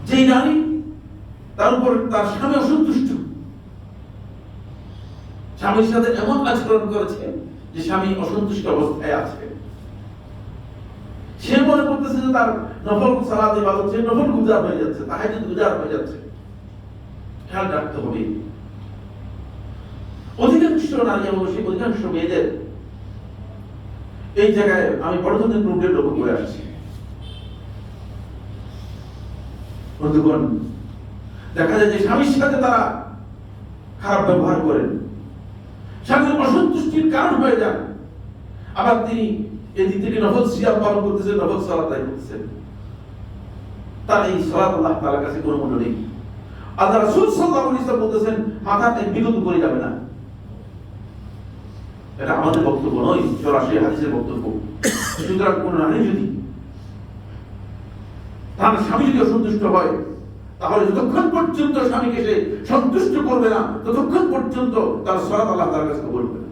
যেই নারী তার উপর তার স্বামী অসন্তুষ্ট, স্বামীর সাথে এমন আচরণ করেছে যে স্বামী অসন্তুষ্ট অবস্থায় আছে, সে মনে করতেছে যে তার নফল সালাত ইবাদত সে নফল গুজার হয়ে যাচ্ছে, তাহাজ্জুদ গুজার হয়ে যাচ্ছে। খেয়াল রাখতে হবে, অধিকাংশ নারী এবং অধিকাংশ মেয়েদের এই জায়গায় আমি বড় ধরনের প্রবলেম লক্ষ্য করে আসছি। বন্ধুগণ, দেখা যায় যে স্বামীর সাথে তারা খারাপ ব্যবহার করেন, স্বামীর অসন্তুষ্টির কারণ হয়ে যান, আবার তিনি এদিক থেকে নফল সিয়াম পালন করতেছেন, নফল সালাত আদায় করতেছেন, তার এই সালাত আল্লাহ তাআলার কাছে কোনো মূল্য নেই। আল্লাহ রাসূল সাল্লাল্লাহু আলাইহি ওয়াসাল্লাম বলতেছেন মাথাতে বিগত করে যাবে না। এটা আমাদের বক্তব্য নয়, সরাসরি হাদিসের বক্তব্য। সুতরাং কোন নারী যদি তার স্বামী যদি অসন্তুষ্ট হয়, তাহলে যতক্ষণ পর্যন্ত স্বামীকে সে সন্তুষ্ট করবে না, ততক্ষণ পর্যন্ত তার সালাত আল্লাহ তাআলার কাছে কবুল হবে না।